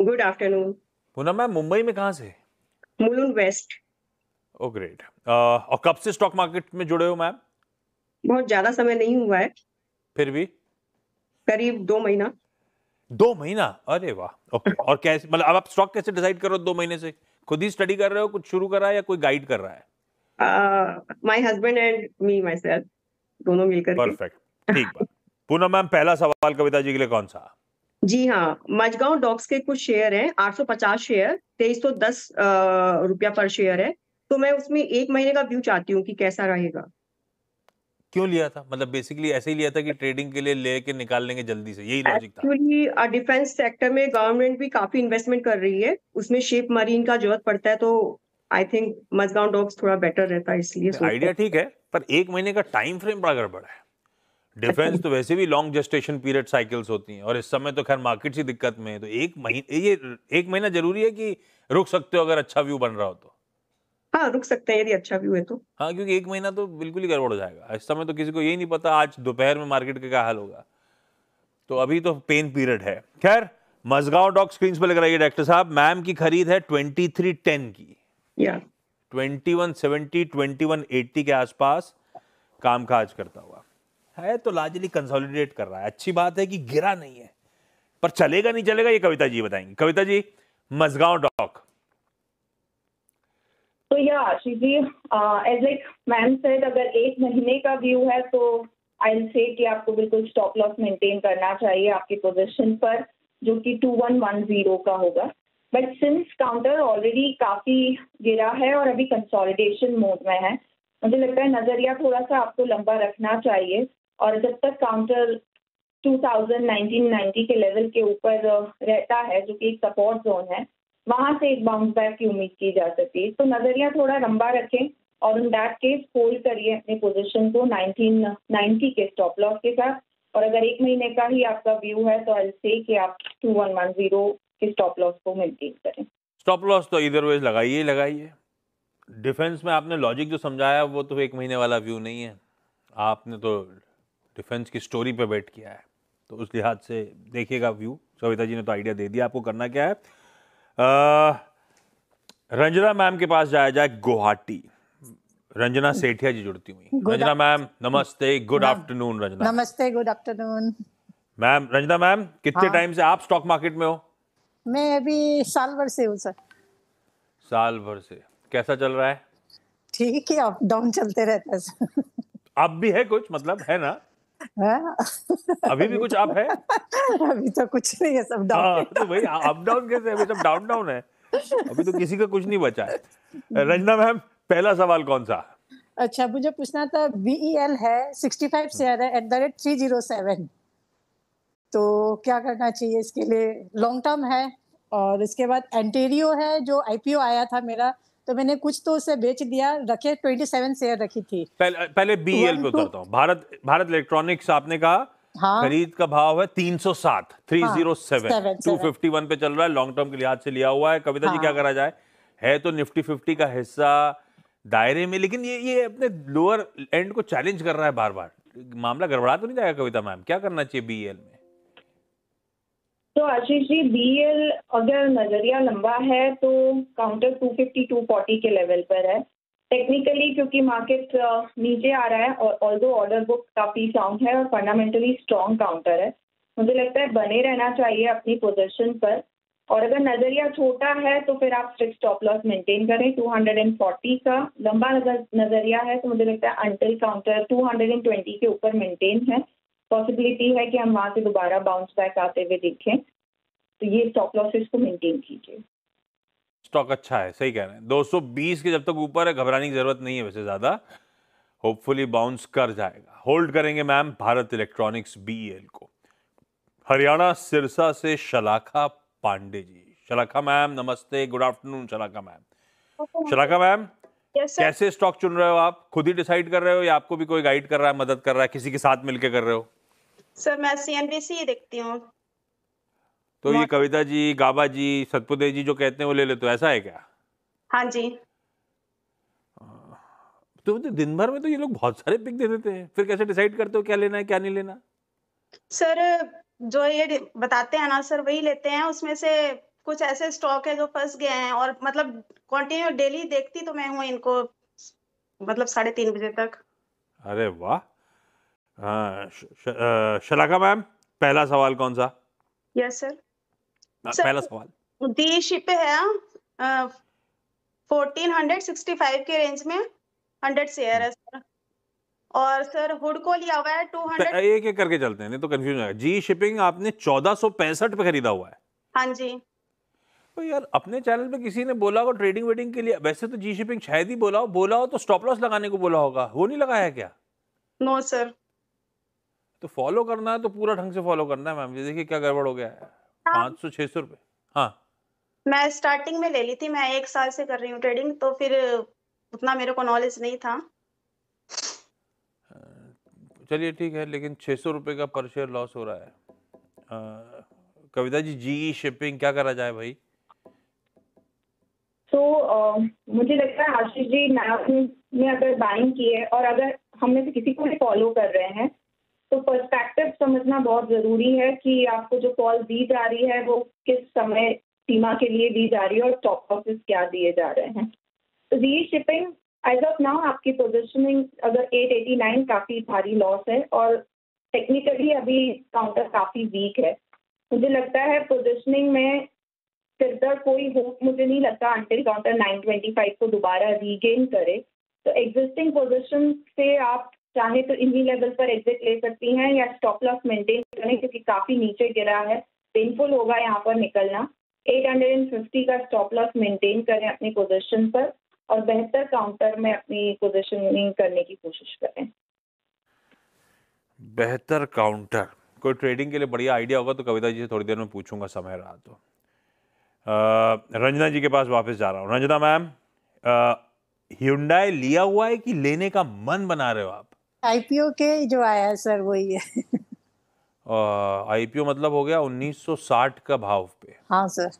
Good afternoon. Poonam ma'am, Mumbai में कहाँ से? मुलुंड वेस्ट। ओ ग्रेट। और कब से स्टॉक मार्केट में जुड़े हो मैम? बहुत ज्यादा समय नहीं हुआ है, फिर भी करीब 2 महीना। 2 महीना? अरे वाह। ओके। और कैसे, मतलब अब आप स्टॉक कैसे डिसाइड कर रहे हो 2 महीने से? खुद ही स्टडी कर रहे हो, कुछ शुरू कर रहा है या कोई गाइड कर रहा है? My husband and me my self, दोनों मिलकर के। परफेक्ट। ठीक बात। पूनम मैम, पहला सवाल कविता जी के लिए कौन सा? जी हाँ, मजगांव डॉक्स के कुछ शेयर हैं, 850 शेयर, 2310 रुपया पर शेयर है। तो मैं उसमें 1 महीने का व्यू चाहती हूँ कि कैसा रहेगा। क्यों लिया था? मतलब बेसिकली ऐसे ही लिया था कि ट्रेडिंग के लिए लेके निकाल लेंगे जल्दी से, यही लॉजिक था? एक्चुअली डिफेंस सेक्टर में गवर्नमेंट भी काफी इन्वेस्टमेंट कर रही है, उसमें शिप मरीन का जरूरत पड़ता है, तो आई थिंक मजगांव डॉक्स थोड़ा बेटर रहता है, इसलिए सोचा। आइडिया ठीक है, पर 1 महीने का टाइम फ्रेम बड़ा गड़बड़ है। डिफेंस तो वैसे भी लॉन्ग जेस्टेशन पीरियड साइकिल्स होती हैं, और इस समय तो खैर मार्केट ही दिक्कत में है, तो 1 महीने, ये 1 महीना जरूरी है कि रुक सकते हो अगर अच्छा व्यू बन रहा हो तो? हाँ, रुक सकते हैं यदि अच्छा व्यू है तो। हाँ, क्योंकि 1 महीना तो बिल्कुल ही गड़बड़ हो जाएगा। इस समय तो किसी को यही नहीं पता आज दोपहर में मार्केट का क्या हाल होगा, तो अभी तो पेन पीरियड है। खैर, मजगांव डॉक स्क्रीन पर लग रही है डॉक्टर साहब। मैम की खरीद है 2310 की, या 2170 2180 के आसपास कामकाज करता हुआ है, तो लार्जली कंसोलिडेट कर रहा है। अच्छी बात है कि गिरा नहीं है, पर चलेगा नहीं चलेगा ये कविता जी बताएंगी। कविता जी, मजगांव डॉक। तो या Ashish ji, as like ma'am said, अगर 1 महीने का व्यू है तो आई विल से कि आपको बिल्कुल स्टॉप लॉस मेंटेन करना चाहिए आपकी पोजीशन पर, जो कि 2110 का होगा। बट सिंस काउंटर ऑलरेडी काफी गिरा है और अभी कंसोलिडेशन मोड में है, मुझे लगता है नजरिया थोड़ा सा आपको लंबा रखना चाहिए। और जब तक काउंटर 1990 के लेवल के ऊपर रहता है, जो कि एक सपोर्ट जोन है, वहां से एक बाउंस बैक की उम्मीद की जा सकती है। तो नजरिया थोड़ा लंबा रखें और इन दैट केस होल्ड करिए अपनी पोजीशन को 1990 के स्टॉप लॉस के साथ। और अगर 1 महीने का ही आपका व्यू है तो आई से कि आप 2110 के स्टॉप लॉस को मेंटेन करें। स्टॉप लॉस तो इधर वेज लगाइए लगाइए। डिफेंस में आपने लॉजिक जो समझाया वो तो 1 महीने वाला व्यू नहीं है, आपने तो डिफेंस की स्टोरी पे बेट किया है, तो उस लिहाज से देखिएगा व्यू। कविता जी ने तो आइडिया दे दिया आपको करना क्या है। रंजना मैम के पास जाया जाए, गुवाहाटी। रंजना सेठिया जी जुड़ती हुई। रंजना मैम नमस्ते, गुड आफ्टरनून। रंजना नमस्ते, good afternoon ma'am. Ranjana ma'am, कितने टाइम से आप स्टॉक मार्केट में हो? मैं अभी साल भर से हूँ सर। साल भर से? कैसा चल रहा है? ठीक है, अप डाउन चलते रहता है सर। अब भी है कुछ, मतलब है ना? हाँ? अभी भी कुछ अप है? अभी तो कुछ नहीं है, सब डाउन। हाँ, तो भाई अप डाउन कैसे? अभी सब डाउन डाउन है, अभी तो किसी का कुछ नहीं बचा है। रंजना मैम, पहला सवाल कौन सा? अच्छा, मुझे पूछना था, BEL है 65 शेयर है @307, तो क्या करना चाहिए इसके लिए? लॉन्ग टर्म है, और इसके बाद एंटेरियो है जो IPO आया था मेरा, तो मैंने कुछ तो उसे बेच दिया, रखे 27 शेयर रखी थी। पहले BEL पे उतरता हूँ। भारत इलेक्ट्रॉनिक्स आपने कहा, हाँ, खरीद का भाव है 307, 307, 251 पे चल रहा है, लॉन्ग टर्म के लिहाज से लिया हुआ है। कविता जी, क्या करा जाए? है तो निफ्टी 50 का हिस्सा दायरे में, लेकिन ये अपने लोअर एंड को चैलेंज कर रहा है बार बार। मामला गड़बड़ा तो नहीं जाएगा कविता मैम? क्या करना चाहिए BEL में? तो आशीष जी, BEL अगर नजरिया लंबा है तो काउंटर 250 240 के लेवल पर है। टेक्निकली क्योंकि मार्केट नीचे आ रहा है और ऑल्दो ऑर्डर बुक काफी साउंड है और फंडामेंटली स्ट्रॉन्ग काउंटर है, मुझे लगता है बने रहना चाहिए अपनी पोजीशन पर। और अगर नजरिया छोटा है तो फिर आप स्ट्रिक्ट स्टॉप लॉस मेंटेन करें 240 का। लंबा नजरिया है तो मुझे लगता है अंटिल काउंटर 220 के ऊपर मेंटेन है, पॉसिबिलिटी है कि हम वहां से दोबारा बाउंस बैक आते हुए देखें, तो ये स्टॉप लॉसेस को मेंटेन कीजिए। स्टॉक अच्छा है, सही कह रहे हैं। 220 के जब तक ऊपर है घबराने की जरूरत नहीं है वैसे ज्यादा, होपफुली बाउंस कर जाएगा। होल्ड करेंगे मैम भारत इलेक्ट्रॉनिक्स BEL को। हरियाणा सिरसा से शलाखा पांडे जी। शलाखा मैम नमस्ते, गुड आफ्टरनून। शलाखा मैम, शलाखा मैम, कैसे स्टॉक चुन रहे हो आप? खुद ही डिसाइड कर रहे हो या आपको भी कोई गाइड कर रहा है, मदद कर रहा है, किसी के साथ मिलकर कर रहे हो? सर मैं CNBC ही देखती हूँ। तो ये कविता जी, गाबा जी, सतपुदे जी जो कहते हैं वो ले लेते हो, ऐसा है क्या? हाँ जी। तो दिन भर में तो ये लोग बहुत सारे पिक दे देते हैं, फिर कैसे डिसाइड करते हो क्या लेना है क्या नहीं लेना? सर जो ये बताते हैं ना सर, वही लेते हैं, उसमें से कुछ ऐसे स्टॉक है जो फंस गए हैं और मतलब कंटिन्यू डेली देखती तो मैं हूँ इनको मतलब 3:30 बजे तक। अरे वाह। हाँ, शलाका मैम, पहला सवाल कौन सा? Yes sir. पहला सर सवाल। दी शिप है 1465 के रेंज में 100 शेयर है सर। और सर हुडको लिया हुआ है 200। एक एक करके चलते हैं, नहीं तो कंफ्यूजन आएगा। जी शिपिंग आपने 1465 पे खरीदा हुआ है? हाँ जी। तो यार अपने चैनल पे किसी ने बोला होगा ट्रेडिंग वेडिंग के लिए, वैसे तो जी शिपिंग शायद ही बोला हो तो स्टॉप लॉस लगाने को बोला होगा, वो नहीं लगाया क्या? No sir. तो फॉलो करना है तो पूरा ढंग से फॉलो करना है मैम। ये देखिए क्या गड़बड़ हो गया है। 500-600 रुपए। हाँ, मैं स्टार्टिंग में ले ली थी, मैं 1 साल से कर रही हूँ ट्रेडिंग, तो फिर उतना मेरे को नॉलेज नहीं था। चलिए ठीक है, लेकिन 600 रुपए का पर शेयर लॉस हो रहा है। कविता जी, जी शिपिंग क्या करा जाए भाई? तो मुझे लगता है आशीष जी ने अगर बाइंग की है और अगर हम में से किसी को भी फॉलो कर रहे हैं तो पर्सपेक्टिव समझना बहुत जरूरी है कि आपको जो कॉल दी जा रही है वो किस समय सीमा के लिए दी जा रही है और स्टॉप लॉसेस क्या दिए जा रहे हैं। तो री शिपिंग एज ऑफ नाउ आपकी पोजीशनिंग अगर 889 काफी भारी लॉस है और टेक्निकली अभी काउंटर काफी वीक है। मुझे लगता है पोजीशनिंग में फिर कोई होप मुझे नहीं लगता अंटिल काउंटर 925 को दोबारा रीगेन करे। तो एग्जिस्टिंग पोजीशन से आप चाहे तो इन्हीं लेवल पर एग्जिट ले सकती हैं या स्टॉप लॉस मेंटेन करें क्योंकि काफी नीचे गिरा है, पेनफुल होगा यहाँ पर निकलना। 850 का स्टॉप लॉस मेंटेन करें अपनी पोजीशन पर और बेहतर काउंटर में अपनी पोजीशनिंग करने की कोशिश करें। बेहतर काउंटर, कोई ट्रेडिंग के लिए बढ़िया आइडिया होगा तो कविता जी से थोड़ी देर में पूछूंगा, समय रहा तो। रंजना जी के पास वापस जा रहा हूँ। रंजना मैम, Hyundai लिया हुआ है कि लेने का मन बना रहे हो आप? आईपीओ के जो आया है सर वही है। आईपीओ मतलब हो गया 1960 का भाव पे। हाँ सर।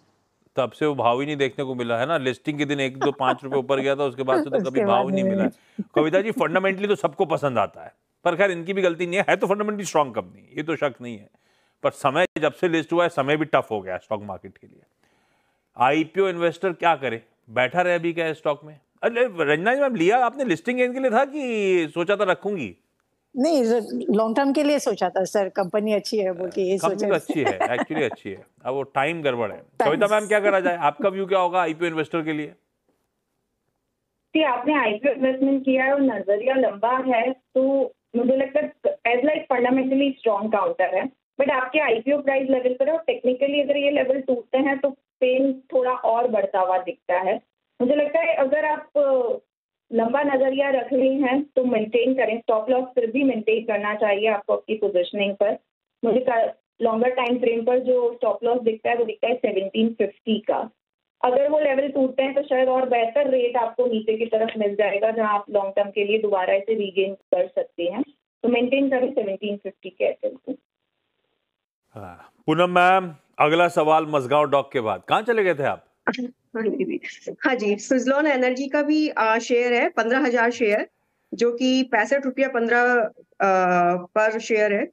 तब से वो भाव ही नहीं देखने को मिला है ना। लिस्टिंग के दिन 1-2-5 रुपए ऊपर गया था, उसके बाद से तो कभी उसके भाव बाद ही नहीं मिला है। कविता जी, फंडामेंटली तो सबको पसंद आता है, पर खैर इनकी भी गलती नहीं है तो फंडामेंटली स्ट्रांग कंपनी, ये तो शक नहीं है। पर समय जब से लिस्ट हुआ है, समय भी टफ हो गया स्टॉक मार्केट के लिए। आईपीओ इन्वेस्टर क्या करे, बैठा रहे अभी क्या स्टॉक में? अरे रंजना जी मैम, लिया आपने लिस्टिंग गेन के लिए था कि सोचा था रखूंगी? नहीं, लॉन्ग टर्म के लिए सोचा था सर, कंपनी अच्छी है बोल के ये कंपनी सोचा तो अच्छी है, एक्चुअली अच्छी है, अब वो टाइम गड़बड़ है। कविता मैम, क्या करा जाए? आपका व्यू क्या होगा आईपीओ इन्वेस्टर के लिए? कि आपने आईपीओ इन्वेस्टमेंट किया है और नजरिया लंबा है तो मुझे लगता है as like fundamentally strong counter है, बट आपके आईपीओ प्राइस लेवल पर और टेक्निकली अगर ये लेवल टूटते हैं तो पेन थोड़ा और बढ़ता हुआ दिखता है। मुझे लगता है अगर आप लंबा नजरिया रख रही हैं तो मेंटेन करें, स्टॉप लॉस फिर भी मेंटेन करना चाहिए आपको अपनी पोजीशनिंग पर। मुझे लॉन्गर टाइम फ्रेम पर जो स्टॉप लॉस दिखता है वो दिखता है 1750 का। अगर वो लेवल टूटते हैं तो शायद और बेहतर रेट आपको नीचे की तरफ मिल जाएगा जहां आप लॉन्ग टर्म के लिए दोबारा इसे रीगेन कर सकते हैं। तो मेंटेन करें 1750 के एसएल को। पूनम मैम, अगला सवाल मझगांव डॉक के बाद कहाँ चले गए थे आप? हाँ जी, सुजलॉन एनर्जी का भी शेयर है 15,000 शेयर, जो कि 65 रुपया 15 पर शेयर है।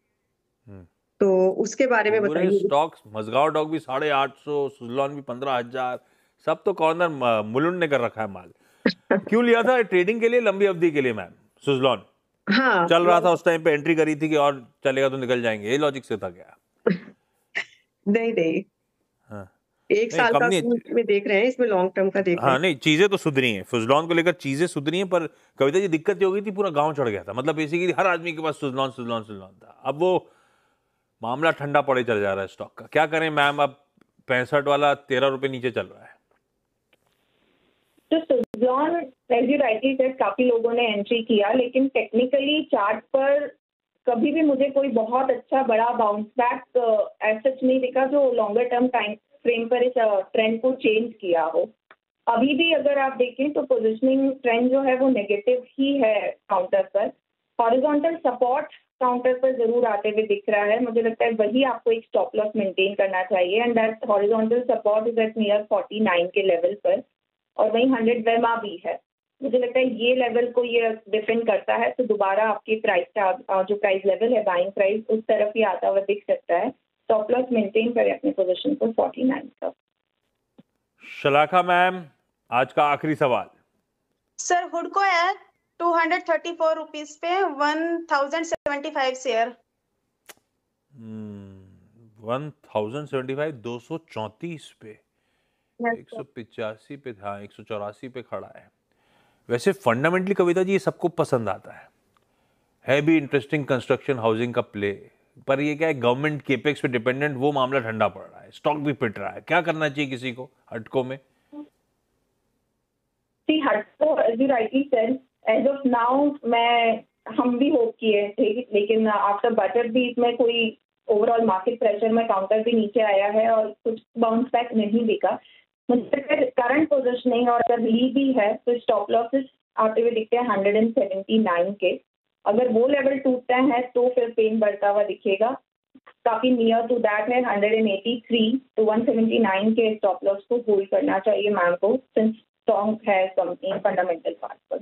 तो उसके बारे में पूरे बताइए। स्टॉक्स, मझगांव डॉक भी 850, सुजलॉन भी 15,000, सब तो कॉर्नर मुलुंड ने कर रखा है माल। क्यों लिया था? ट्रेडिंग के लिए, लंबी अवधि के लिए मैम? सुजलॉन हाँ, चल रहा था उस टाइम पे, एंट्री करी थी कि और चलेगा तो निकल जाएंगे, ये लॉजिक से था क्या? नहीं, हाँ, एक नहीं साल का कंपनी, में देख रहे हैं, इसमें लॉन्ग टर्म का देख रहे हाँ हैं। नहीं, चीजें तो सुधरी हैं, सुजलॉन को लेकर चीजें सुधरी हैं, पर कविता जी दिक्कत ये हो गई थी, पूरा गांव चढ़ गया था। मतलब बेसिकली हर आदमी के पास सुजलॉन सुजलॉन सुजलॉन था। अब वो मामला ठंडा पड़े चल जा रहा है स्टॉक का। क्या करें मैम? अब 65 वाला 13 रुपए नीचे चल रहा है। तो Suzlon as you rightly said काफी लोगों ने एंट्री किया, लेकिन टेक्निकली चार्ट पर कभी भी मुझे कोई बहुत अच्छा बड़ा बाउंस बैक एज सच नहीं दिखा जो लॉन्गर टर्म टाइम फ्रेम पर इस ट्रेंड को चेंज किया हो। अभी भी अगर आप देखें तो पोजीशनिंग ट्रेंड जो है वो नेगेटिव ही है काउंटर पर। हॉरिजॉन्टल सपोर्ट काउंटर पर जरूर आते हुए दिख रहा है, मुझे लगता है वही आपको एक स्टॉप लॉस मेंटेन करना चाहिए and that horizontal support is at near 49 के लेवल पर और वहीं 100 वेमा भी है। मुझे लगता है ये लेवल को ये डिफेंड करता है तो दोबारा आपके प्राइस का जो प्राइस लेवल है बाइंग प्राइस उस तरफ ही आता हुआ दिख सकता है। स्टॉप लॉस मेंटेन करें अपने पोजीशन को 49 का। शलाका मैम, आज का आखिरी सवाल। सर हुडको है 234 रुपीज पे 1075 शेयर। 1075, 234 पे, Yes, 185 पे था, 184 पे खड़ा है। वैसे फंडामेंटली कविता जी ये सबको पसंद आता है भी इंटरेस्टिंग कंस्ट्रक्शन हाउसिंग का प्ले, पर ये क्या है, गवर्नमेंट केपेक्स पे डिपेंडेंट, वो मामला ठंडा पड़ रहा है, स्टॉक भी पिट रहा है। क्या करना चाहिए किसी को हटको में? हटको as you rightly said, as of now हम भी होप किए थे, लेकिन आफ्टर बजट भी इसमें कोई ओवरऑल मार्केट प्रेशर में काउंटर भी नीचे आया है और कुछ बाउंस बैक नहीं दिखा। मुझे करंट पोजिशनिंग और अगर ली भी है तो स्टॉप लॉसेस आते हुए दिखते हैं 179 के। अगर वो लेवल टूटता है तो फिर पेन बढ़ता हुआ दिखेगा। काफी नियर टू दैट है 183 to 179 के स्टॉप लॉस को होल्ड करना चाहिए मैम को, सिंस स्ट्रॉन्ग है कंपनी फंडामेंटल पार्ट पर।